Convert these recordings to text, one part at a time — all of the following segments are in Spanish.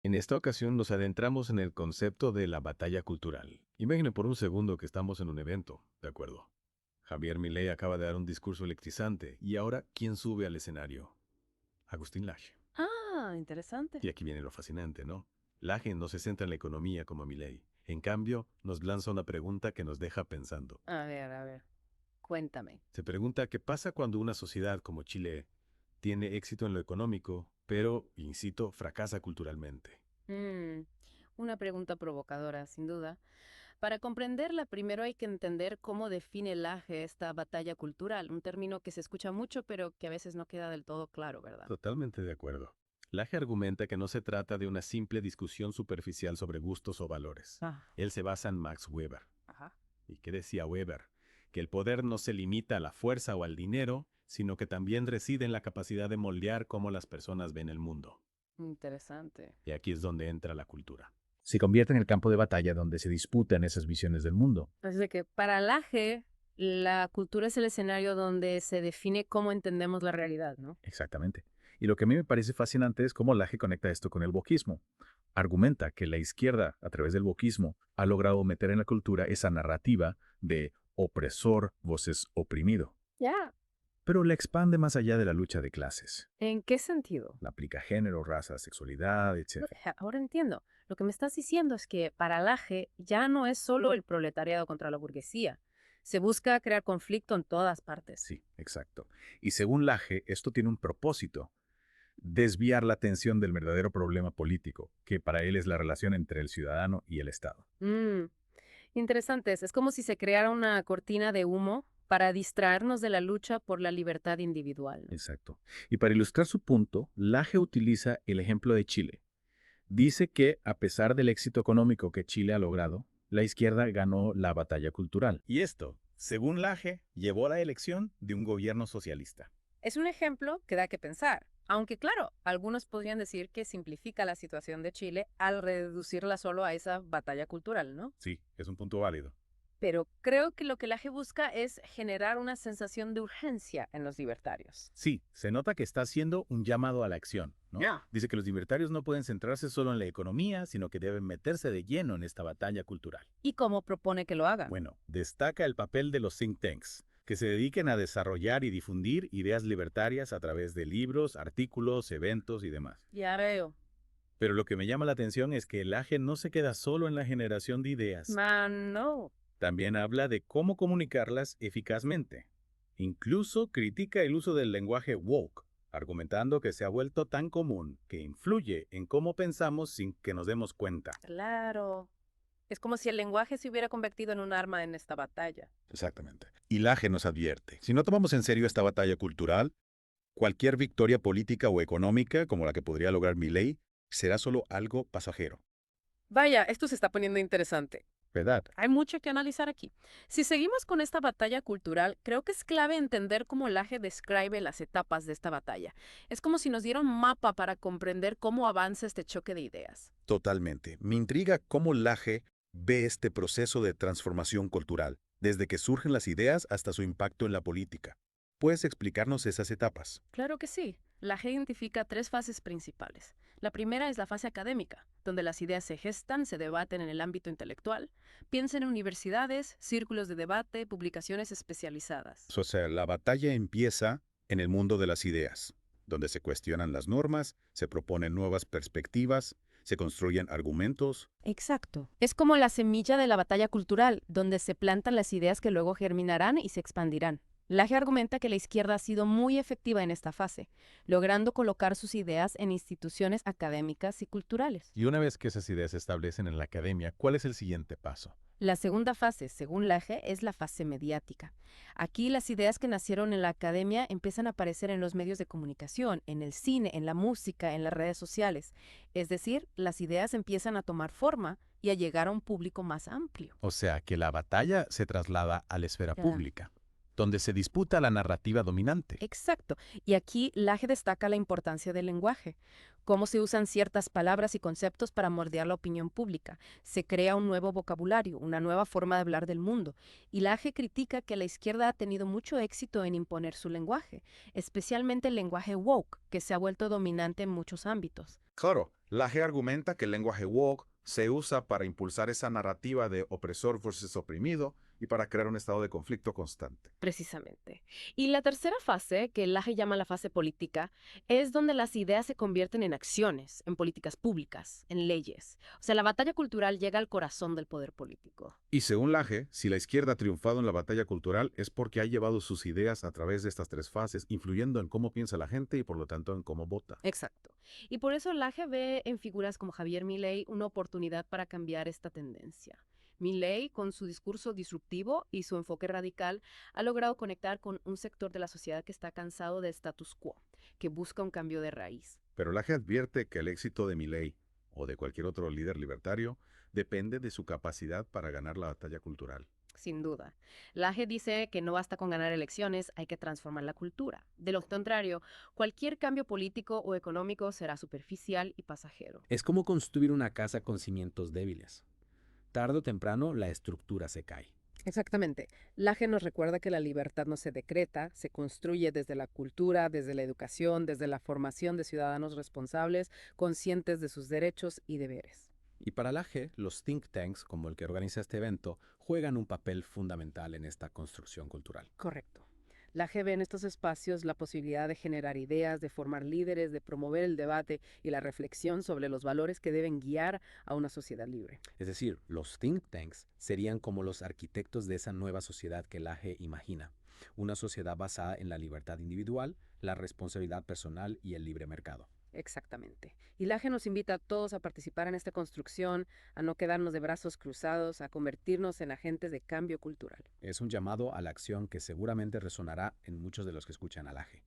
En esta ocasión nos adentramos en el concepto de la batalla cultural. Imagine por un segundo que estamos en un evento, ¿de acuerdo? Javier Milei acaba de dar un discurso electrizante y ahora, ¿quién sube al escenario? Agustín Laje. Ah, interesante. Y aquí viene lo fascinante, ¿no? Laje no se centra en la economía como Milei. En cambio, nos lanza una pregunta que nos deja pensando. A ver, cuéntame. Se pregunta qué pasa cuando una sociedad como Chile tiene éxito en lo económico, pero, incito, fracasa culturalmente. Mm, una pregunta provocadora, sin duda. Para comprenderla, primero hay que entender cómo define el AGE esta batalla cultural, un término que se escucha mucho, pero que a veces no queda del todo claro, ¿verdad? Totalmente de acuerdo. Laje argumenta que no se trata de una simple discusión superficial sobre gustos o valores. Ah, Él se basa en Max Weber. ajá. ¿Y qué decía Weber? Que el poder no se limita a la fuerza o al dinero, sino que también reside en la capacidad de moldear cómo las personas ven el mundo. Interesante. Y aquí es donde entra la cultura. Se convierte en el campo de batalla donde se disputan esas visiones del mundo. Así de que para el AGE, la cultura es el escenario donde se define cómo entendemos la realidad, ¿no? Exactamente. Y lo que a mí me parece fascinante es cómo Laje conecta esto con el wokismo. Argumenta que la izquierda, a través del wokismo, ha logrado meter en la cultura esa narrativa de opresor voces oprimido, Ya. pero la expande más allá de la lucha de clases. ¿En qué sentido? La aplica a género, raza, sexualidad, No, etc. ahora entiendo. Lo que me estás diciendo es que para Laje ya no es solo el proletariado contra la burguesía. Se busca crear conflicto en todas partes. Sí, exacto. Y según Laje, esto tiene un propósito: desviar la atención del verdadero problema político, que para él es la relación entre el ciudadano y el Estado. Mm, interesante. Es como si se creara una cortina de humo para distraernos de la lucha por la libertad individual, ¿no? Exacto. Y para ilustrar su punto, Laje utiliza el ejemplo de Chile. Dice que, a pesar del éxito económico que Chile ha logrado, la izquierda ganó la batalla cultural. Y esto, según Laje, llevó a la elección de un gobierno socialista. Es un ejemplo que da que pensar. Aunque claro, algunos podrían decir que simplifica la situación de Chile al reducirla solo a esa batalla cultural, ¿no? Sí, es un punto válido. Pero creo que lo que la G busca es generar una sensación de urgencia en los libertarios. Sí, se nota que está haciendo un llamado a la acción, ¿no? Ya. Dice que los libertarios no pueden centrarse solo en la economía, sino que deben meterse de lleno en esta batalla cultural. ¿Y cómo propone que lo hagan? Bueno, destaca el papel de los think tanks, que se dediquen a desarrollar y difundir ideas libertarias a través de libros, artículos, eventos y demás. Ya veo. Pero lo que me llama la atención es que el AGE no se queda solo en la generación de ideas. Man, no. También habla de cómo comunicarlas eficazmente. Incluso critica el uso del lenguaje woke, argumentando que se ha vuelto tan común que influye en cómo pensamos sin que nos demos cuenta. Claro. Es como si el lenguaje se hubiera convertido en un arma en esta batalla. Exactamente. Y Laje nos advierte, si no tomamos en serio esta batalla cultural, cualquier victoria política o económica, como la que podría lograr Milei, será solo algo pasajero. Vaya, esto se está poniendo interesante. ¿Verdad? Hay mucho que analizar aquí. Si seguimos con esta batalla cultural, creo que es clave entender cómo Laje describe las etapas de esta batalla. Es como si nos diera un mapa para comprender cómo avanza este choque de ideas. Totalmente. Me intriga cómo Laje ve este proceso de transformación cultural, desde que surgen las ideas hasta su impacto en la política. ¿Puedes explicarnos esas etapas? Claro que sí. Laje identifica tres fases principales. La primera es la fase académica, donde las ideas se gestan, se debaten en el ámbito intelectual. Piensa en universidades, círculos de debate, publicaciones especializadas. O sea, la batalla empieza en el mundo de las ideas, donde se cuestionan las normas, se proponen nuevas perspectivas, se construyen argumentos. Exacto. Es como la semilla de la batalla cultural, donde se plantan las ideas que luego germinarán y se expandirán. Laje argumenta que la izquierda ha sido muy efectiva en esta fase, logrando colocar sus ideas en instituciones académicas y culturales. Y una vez que esas ideas se establecen en la academia, ¿cuál es el siguiente paso? La segunda fase, según Laje, es la fase mediática. Aquí las ideas que nacieron en la academia empiezan a aparecer en los medios de comunicación, en el cine, en la música, en las redes sociales. Es decir, las ideas empiezan a tomar forma y a llegar a un público más amplio. O sea, que la batalla se traslada a la esfera Ya. pública, donde se disputa la narrativa dominante. Exacto. Y aquí Laje destaca la importancia del lenguaje, cómo se usan ciertas palabras y conceptos para moldear la opinión pública. Se crea un nuevo vocabulario, una nueva forma de hablar del mundo. Y Laje critica que la izquierda ha tenido mucho éxito en imponer su lenguaje, especialmente el lenguaje woke, que se ha vuelto dominante en muchos ámbitos. Claro, Laje argumenta que el lenguaje woke se usa para impulsar esa narrativa de opresor versus oprimido y para crear un estado de conflicto constante. Precisamente. Y la tercera fase, que Laje llama la fase política, es donde las ideas se convierten en acciones, en políticas públicas, en leyes. O sea, la batalla cultural llega al corazón del poder político. Y según Laje, si la izquierda ha triunfado en la batalla cultural es porque ha llevado sus ideas a través de estas tres fases, influyendo en cómo piensa la gente y por lo tanto en cómo vota. Exacto. Y por eso Laje ve en figuras como Javier Milei una oportunidad para cambiar esta tendencia. Milei, con su discurso disruptivo y su enfoque radical, ha logrado conectar con un sector de la sociedad que está cansado de status quo, que busca un cambio de raíz. Pero Laje advierte que el éxito de Milei o de cualquier otro líder libertario depende de su capacidad para ganar la batalla cultural. Sin duda. Laje dice que no basta con ganar elecciones, hay que transformar la cultura. De lo contrario, cualquier cambio político o económico será superficial y pasajero. Es como construir una casa con cimientos débiles. Tarde o temprano la estructura se cae. Exactamente. Laje nos recuerda que la libertad no se decreta, se construye desde la cultura, desde la educación, desde la formación de ciudadanos responsables, conscientes de sus derechos y deberes. Y para Laje, los think tanks, como el que organiza este evento, juegan un papel fundamental en esta construcción cultural. Correcto. Laje ve en estos espacios la posibilidad de generar ideas, de formar líderes, de promover el debate y la reflexión sobre los valores que deben guiar a una sociedad libre. Es decir, los think tanks serían como los arquitectos de esa nueva sociedad que Laje imagina. Una sociedad basada en la libertad individual, la responsabilidad personal y el libre mercado. Exactamente. Y Laje nos invita a todos a participar en esta construcción, a no quedarnos de brazos cruzados, a convertirnos en agentes de cambio cultural. Es un llamado a la acción que seguramente resonará en muchos de los que escuchan a Laje.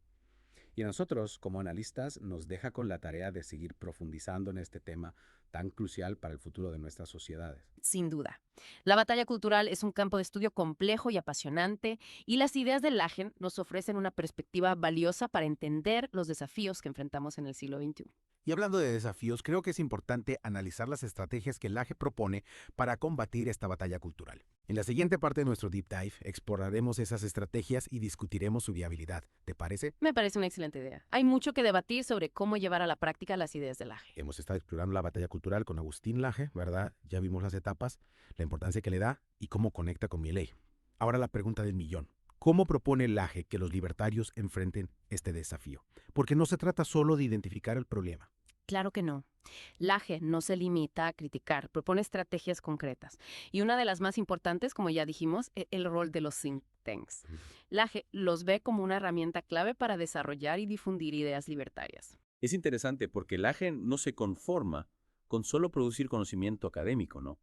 Y a nosotros, como analistas, nos deja con la tarea de seguir profundizando en este tema tan crucial para el futuro de nuestras sociedades. Sin duda. La batalla cultural es un campo de estudio complejo y apasionante, y las ideas de Laje nos ofrecen una perspectiva valiosa para entender los desafíos que enfrentamos en el siglo XXI. Y hablando de desafíos, creo que es importante analizar las estrategias que Laje propone para combatir esta batalla cultural. En la siguiente parte de nuestro Deep Dive exploraremos esas estrategias y discutiremos su viabilidad. ¿Te parece? Me parece una excelente idea. Hay mucho que debatir sobre cómo llevar a la práctica las ideas de Laje. Hemos estado explorando la batalla cultural con Agustín Laje, ¿verdad? Ya vimos las etapas, la importancia que le da y cómo conecta con Milei. Ahora la pregunta del millón. ¿Cómo propone Laje que los libertarios enfrenten este desafío? Porque no se trata solo de identificar el problema. Claro que no. Laje no se limita a criticar, propone estrategias concretas. Y una de las más importantes, como ya dijimos, es el rol de los think tanks. Laje los ve como una herramienta clave para desarrollar y difundir ideas libertarias. Es interesante porque Laje no se conforma con solo producir conocimiento académico, ¿no?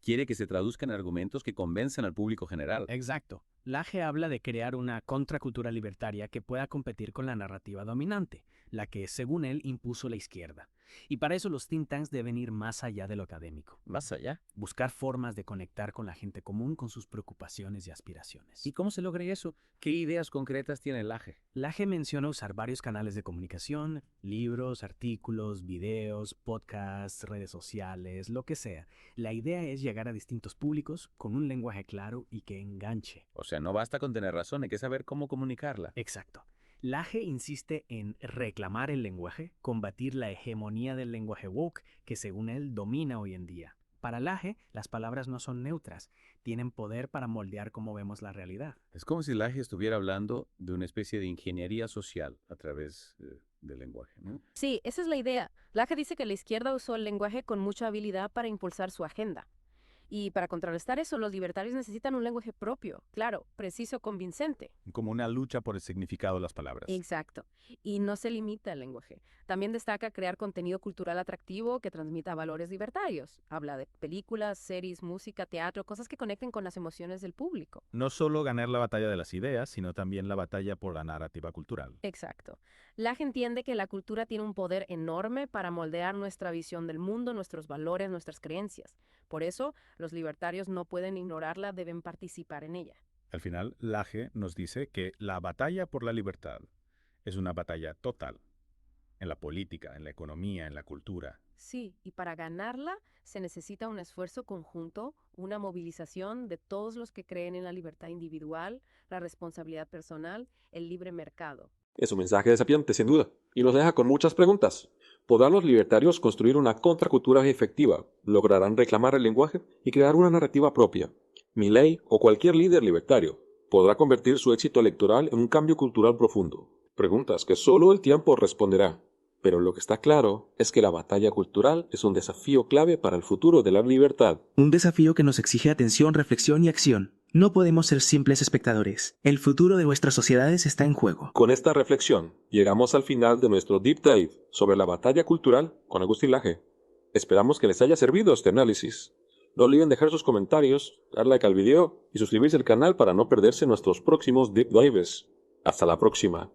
Quiere que se traduzcan en argumentos que convenzan al público general. Exacto. Laje habla de crear una contracultura libertaria que pueda competir con la narrativa dominante, la que, según él, impuso la izquierda. Y para eso los think tanks deben ir más allá de lo académico. Más allá. Buscar formas de conectar con la gente común con sus preocupaciones y aspiraciones. ¿Y cómo se logra eso? ¿Qué ideas concretas tiene Laje? Laje menciona usar varios canales de comunicación, libros, artículos, videos, podcasts, redes sociales, lo que sea. La idea es llegar a distintos públicos con un lenguaje claro y que enganche. O sea, no basta con tener razón, hay que saber cómo comunicarla. Exacto. Laje insiste en reclamar el lenguaje, combatir la hegemonía del lenguaje woke que según él domina hoy en día. Para Laje, las palabras no son neutras, tienen poder para moldear cómo vemos la realidad. Es como si Laje estuviera hablando de una especie de ingeniería social a través del lenguaje, ¿no? Sí, esa es la idea. Laje dice que la izquierda usó el lenguaje con mucha habilidad para impulsar su agenda. Y para contrarrestar eso, los libertarios necesitan un lenguaje propio, claro, preciso, convincente. Como una lucha por el significado de las palabras. Exacto. Y no se limita al lenguaje. También destaca crear contenido cultural atractivo que transmita valores libertarios. Habla de películas, series, música, teatro, cosas que conecten con las emociones del público. No solo ganar la batalla de las ideas, sino también la batalla por la narrativa cultural. Exacto. Laje entiende que la cultura tiene un poder enorme para moldear nuestra visión del mundo, nuestros valores, nuestras creencias. Por eso, los libertarios no pueden ignorarla, deben participar en ella. Al final, Laje nos dice que la batalla por la libertad es una batalla total. En la política, en la economía, en la cultura. Sí, y para ganarla se necesita un esfuerzo conjunto, una movilización de todos los que creen en la libertad individual, la responsabilidad personal, el libre mercado. Es un mensaje desafiante, sin duda, y nos deja con muchas preguntas. ¿Podrán los libertarios construir una contracultura efectiva? ¿Lograrán reclamar el lenguaje y crear una narrativa propia? Milei o cualquier líder libertario podrá convertir su éxito electoral en un cambio cultural profundo. Preguntas que solo el tiempo responderá. Pero lo que está claro es que la batalla cultural es un desafío clave para el futuro de la libertad. Un desafío que nos exige atención, reflexión y acción. No podemos ser simples espectadores. El futuro de nuestras sociedades está en juego. Con esta reflexión, llegamos al final de nuestro Deep Dive sobre la batalla cultural con Agustín Laje. Esperamos que les haya servido este análisis. No olviden dejar sus comentarios, dar like al video y suscribirse al canal para no perderse nuestros próximos Deep Dives. Hasta la próxima.